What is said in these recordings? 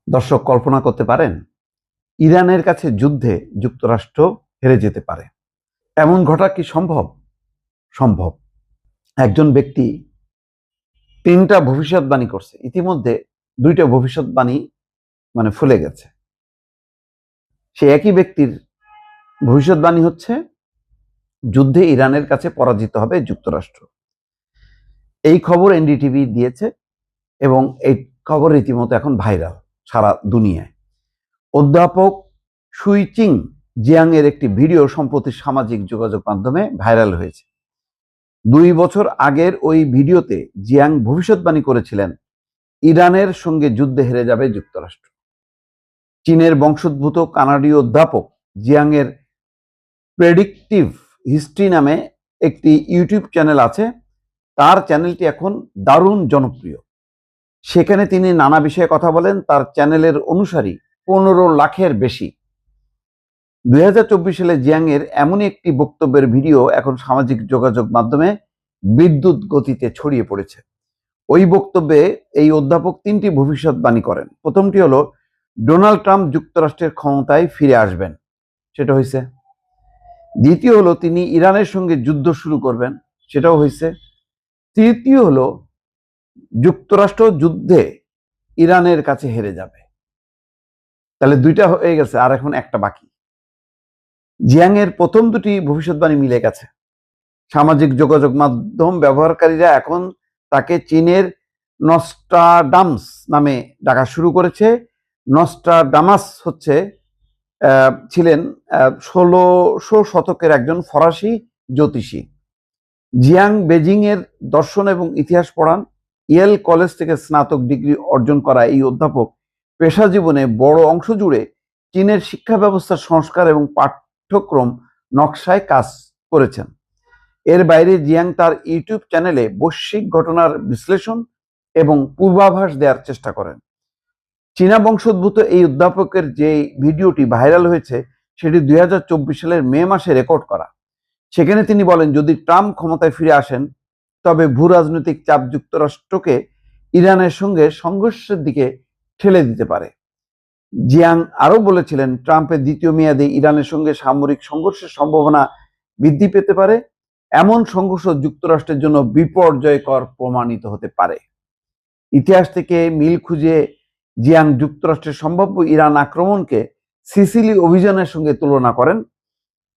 দর্শক কল্পনা করতে পারেন ইরানের কাছে যুদ্ধে যুক্তরাষ্ট্র হেরে যেতে পারে। এমন ঘটা কি সম্ভব? সম্ভব। একজন ব্যক্তি 3টা ভবিষ্যৎবাণী করছে, ইতিমধ্যে 2টা ভবিষ্যৎবাণী ফুলে গেছে। সে একই ব্যক্তির ভবিষ্যৎবাণী হচ্ছে যুদ্ধে ইরানের কাছে পরাজিত হবে যুক্তরাষ্ট্র। এই খবর এনডিটিভি দিয়েছে এবং এই খবর রীতিমতো এখন ভাইরাল সারা দুনিয়ায়। অধ্যাপক সুইচিং জিয়াং এর একটি ভিডিও সম্প্রতি সামাজিক যোগাযোগ মাধ্যমে ভাইরাল হয়েছে। 2 বছর আগের ওই ভিডিওতে জিয়াং ভবিষ্যৎবাণী করেছিলেন ইরানের সঙ্গে যুদ্ধে হেরে যাবে যুক্তরাষ্ট্র। চীনের বংশোদ্ভূত কানাডীয় অধ্যাপক জিয়াং এর প্রেডিক্টিভ হিস্ট্রি নামে একটি ইউটিউব চ্যানেল আছে। তার চ্যানেলটি এখন দারুণ জনপ্রিয়। সেখানে তিনি নানা বিষয়ে কথা বলেন। তার চ্যানেলের অনুসারী 15 লাখের বেশি। 2024 সালে জিয়াং এর এমনই একটি বক্তব্যের ভিডিও এখন সামাজিক যোগাযোগ মাধ্যমে বিদ্যুৎ গতিতে ছড়িয়ে পড়েছে। ওই বক্তব্যে এই অধ্যাপক 3টি ভবিষ্যৎবাণী করেন। প্রথমটি হলো ডোনাল্ড ট্রাম্প যুক্তরাষ্ট্রের ক্ষমতায় ফিরে আসবেন, সেটা হয়েছে। দ্বিতীয় হলো তিনি ইরানের সঙ্গে যুদ্ধ শুরু করবেন, সেটাও হয়েছে। তৃতীয় হলো যুক্তরাষ্ট্র যুদ্ধে ইরানের কাছে হেরে যাবে। তাহলে 2টা হয়ে গেছে, আর এখন একটা বাকি। জিয়াং এর প্রথম 2টি ভবিষ্যৎবাণী মিলে গেছে। সামাজিক যোগাযোগ মাধ্যম ব্যবহারকারীরা এখন তাকে চীনের নস্ট্রাডামস নামে ডাকা শুরু করেছে। নস্ট্রাডামাস ছিলেন 1600 শতকের একজন ফরাসি জ্যোতিষী। জিয়াং বেজিং এর দর্শন এবং ইতিহাস পড়ান। ইয়েল কলেজ থেকে স্নাতক ডিগ্রি অর্জন করা এই অধ্যাপক পেশা জীবনে বড় অংশ জুড়ে চীনের শিক্ষা ব্যবস্থার সংস্কার এবং পাঠ্যক্রম নকশায় কাজ করেছেন। এর বাইরে জিয়াং তার ইউটিউব চ্যানেলে বৈশ্বিক ঘটনার বিশ্লেষণ এবং পূর্বাভাস দেওয়ার চেষ্টা করেন। চীনা বংশোদ্ভূত এই অধ্যাপকের যে ভিডিওটি ভাইরাল হয়েছে সেটি 2024 সালের মে মাসে রেকর্ড করা। সেখানে তিনি বলেন, যদি ট্রাম্প ক্ষমতায় ফিরে আসেন তবে ভূ রাজনৈতিক চাপ যুক্তরাষ্ট্রকে ইরানের সঙ্গে সংঘর্ষের দিকে ঠেলে দিতে পারে। জিয়াং আরো বলেছিলেন, ট্রাম্পের দ্বিতীয় মেয়াদে ইরানের সঙ্গে সামরিক সংঘর্ষের সম্ভাবনা বৃদ্ধি পেতে পারে। এমন সংঘর্ষ যুক্তরাষ্ট্রের জন্য বিপর্যয়কর প্রমাণিত হতে পারে। ইতিহাস থেকে মিল খুঁজে জিয়াং যুক্তরাষ্ট্রের সম্ভাব্য ইরান আক্রমণকে সিসিলি অভিযানের সঙ্গে তুলনা করেন।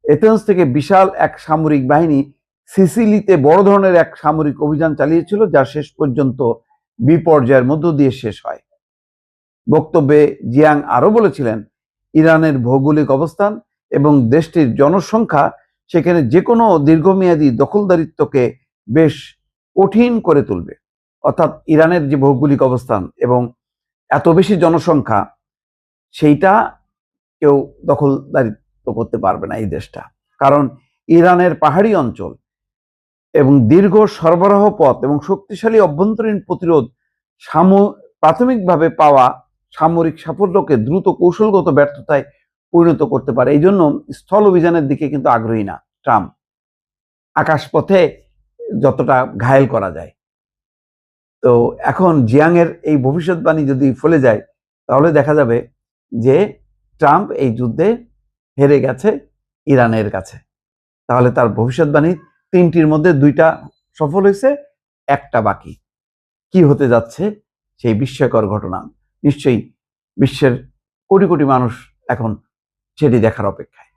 এথেন্স থেকে বিশাল এক সামরিক বাহিনী সিসিলিতে বড় ধরনের এক সামরিক অভিযান চালিয়েছিল, যা শেষ পর্যন্ত বিপর্যয়ের মধ্য দিয়ে শেষ হয়। বক্তব্যে জিয়াং আরো বলেছিলেন, ইরানের ভৌগোলিক অবস্থান এবং দেশটির জনসংখ্যা সেখানে যে কোনো দীর্ঘমেয়াদী দখলদারিত্বকে বেশ কঠিন করে তুলবে। অর্থাৎ ইরানের যে ভৌগোলিক অবস্থান এবং এত বেশি জনসংখ্যা, সেইটা কেউ দখলদারিত্ব করতে পারবে না এই দেশটা। কারণ ইরানের পাহাড়ি অঞ্চল এবং দীর্ঘ সরবরাহ পথ এবং শক্তিশালী অভ্যন্তরীণ প্রতিরোধ প্রাথমিকভাবে পাওয়া সামরিক সাফল্যকে দ্রুত কৌশলগত ব্যর্থতায় পরিণত করতে পারে। এই জন্য স্থল অভিযানের দিকে কিন্তু আগ্রহী না ট্রাম্প। আকাশপথে যতটা ঘায়েল করা যায়। তো এখন জিয়াং এর এই ভবিষ্যৎবাণী যদি ফলে যায় তাহলে দেখা যাবে যে ট্রাম্প এই যুদ্ধে হেরে গেছে ইরানের কাছে। তাহলে তার ভবিষ্যৎবাণী 3টির মধ্যে 2টা সফল হয়েছে, একটা বাকি। কি হতে যাচ্ছে সেই বিস্ময়কর ঘটনা, নিশ্চয়ই বিশ্বের কোটি কোটি মানুষ এখন সেটি দেখার অপেক্ষায়।